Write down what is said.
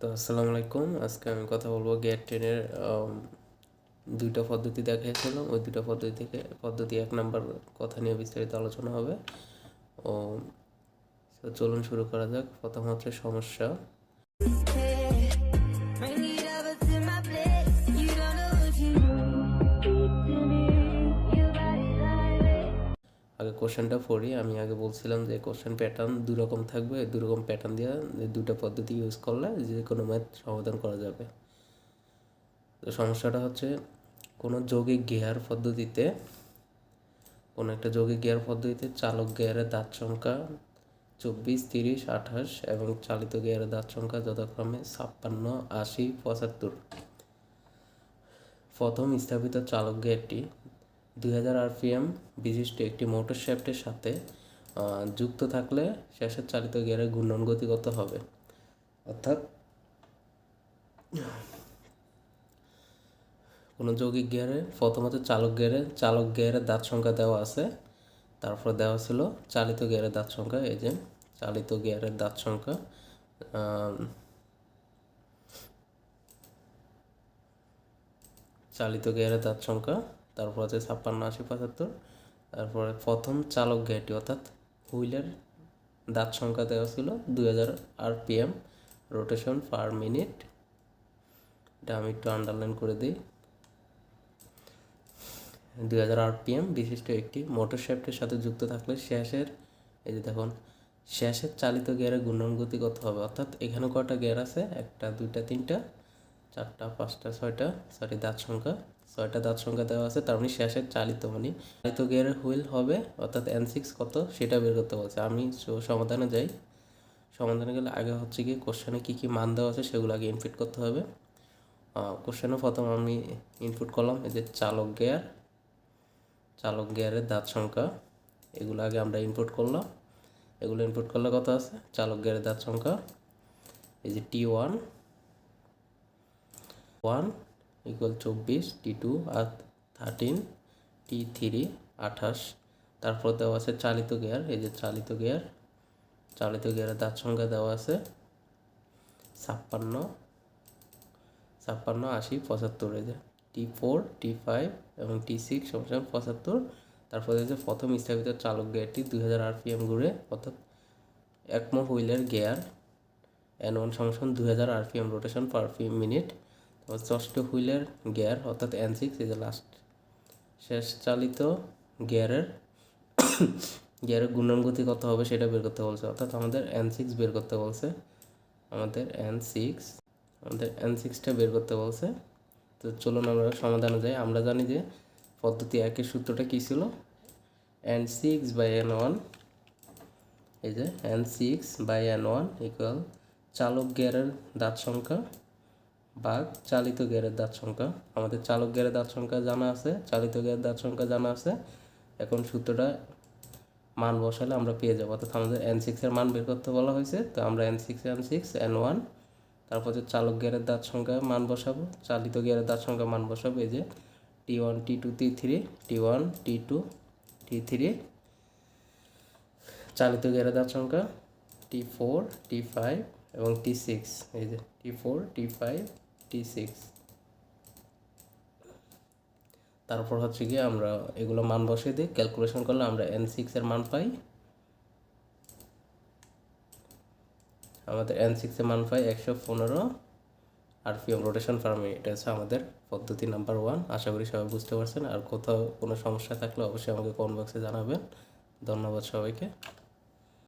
তো আসসালামু আলাইকুম। আজকে আমি কথা বলবো গেট 10 এর দুইটা পদ্ধতি দেখিয়েছিলাম। ওই দুটো পদ্ধতি থেকে পদ্ধতি 1 নাম্বার কথা নিয়ে বিস্তারিত আলোচনা হবে। ও চলুন শুরু করা যাক। প্রথম হচ্ছে সমস্যা। আগে কোশ্চেনটা পড়ি। আমি আগে বলছিলাম যে কোশ্চেন প্যাটার্ন দুই রকম থাকবে। দুই রকম প্যাটার্ন দিয়ে দুটো পদ্ধতি ইউজ করলে যে কোনো ম্যাথ সমাধান করা যাবে। তো সমস্যাটা হচ্ছে কোনো যৌগিক গিয়ার পদ্ধতিতে চালক গিয়ারের দাঁত সংখ্যা 24, 30, 28 এবং চালিত গিয়ারের দাঁত সংখ্যা যথাক্রমে 56, 80, 75। প্রথম স্থাপিত চালক গিয়ারটি 2000 rpm বিশিষ্ট একটি মোটর শ্যাফটের সাথে যুক্ত থাকলে শেষের চালিত গিয়ারের ঘূর্ণন গতি কত হবে? অর্থাৎ কোনো যৌগিক গিয়ারে প্রথমত চালক গিয়ারের দাঁত সংখ্যা দেওয়া আছে, তারপর দেওয়া ছিল চালিত গিয়ারের দাঁত সংখ্যা। এই যে চালিত গিয়ারের দাঁত সংখ্যা তারপর আছে 56, 80, 75। তারপরে প্রথম চালক গিয়ারটি অর্থাৎ হুইলের দাঁত সংখ্যা দেওয়া ছিল 2000 rpm রোটেশন পার মিনিট। এটা আমি একটু আন্ডারলাইন করে দিই। 2000 rpm বিশিষ্ট একটি মোটর শ্যাফটের সাথে যুক্ত থাকলে এই যে দেখুন শেষের চালিত গিয়ারের ঘূর্ণন গতি কত হবে? অর্থাৎ এখানে কয়টা গিয়ার আছে? 1টা 2টা 3টা 4টা 5টা 6টা দাঁত সংখ্যা 6টা দাঁত সংখ্যা দেওয়া আছে। তার মানে শেষের চালিত গিয়ারের হুইল হবে অর্থাৎ N6 কত সেটা বের করতে বলছে। আমি সমাধানে যাই। সমাধানে গেলে আগে হচ্ছে কি কোশ্চেনে কী মান দেওয়া আছে সেগুলো আগে ইনপুট করতে হবে। কোশ্চেনে প্রথম আমি ইনপুট করলাম এই যে চালক গিয়ারের দাঁত সংখ্যা, এগুলো আগে আমরা ইনপুট করলাম। এগুলো ইনপুট করলে কত আছে? চালক গিয়ারের দাঁত সংখ্যা এই যে T1 ইকুয়াল 24, T2 আর 13, T3 28। তারপর দেওয়া আছে চালিত গিয়ার। এই যে চালিত গিয়ারের দাঁত সংখ্যা দেওয়া আছে 56, 80, 75। এই যে T4, T5 এবং T6 সমান 75। তারপর যে প্রথম স্থাপিত চালক গিয়ারটি 2000 rpm ঘুরে অর্থাৎ একমো হুইলের গিয়ার N1 সমান 2000 rpm রোটেশন পার মিনিট। তারপর ষষ্ঠ হুইলের গিয়ার অর্থাৎ N6 এই যে শেষ চালিত গিয়ারের ঘূর্ণন গতি কত হবে সেটা বের করতে বলছে। অর্থাৎ আমাদের N6 বের করতে বলছে। আমাদের N6টা বের করতে বলছে। তো চলুন আমরা সমাধানে যাই। আমরা জানি যে পদ্ধতি 1-এর সূত্রটা কী ছিল? N6/N1। এই যে N6/N1 ইকুয়াল চালক গিয়ারের দাঁত সংখ্যা ভাগ চালিত গিয়ারের দাঁত সংখ্যা। আমাদের চালক গিয়ারের দাঁত সংখ্যা জানা আছে, চালিত গিয়ারের দাঁত সংখ্যা জানা আছে। এখন সূত্রটা মান বসালে আমরা পেয়ে যাবো। অর্থাৎ আমাদের N6 এর মান বের করতে বলা হয়েছে। তো আমরা N6 N1 তারপর যে চালক গিয়ারের দাঁত সংখ্যা মান বসাবো, চালিত গিয়ারের দাঁত সংখ্যা মান বসাবো। এই যে T1, T2, T3, T1, T2, T3। চালিত গিয়ারের দাঁত সংখ্যা T4, T5 এবং T6। এই যে T4, T5, T6। তারপর হচ্ছে গিয়ে আমরা এগুলো মান বসিয়ে দিই। ক্যালকুলেশন করলে আমরা N6 এর মান পাই। আমাদের N6 এর মান পাই 115 rpm রোটেশন পার মিনিট। এটা হচ্ছে আমাদের পদ্ধতি নাম্বার 1। আশা করি সবাই বুঝতে পারছেন। আর কোথাও কোনো সমস্যা থাকলে অবশ্যই আমাকে কমেন্ট বক্সে জানাবেন। ধন্যবাদ সবাইকে।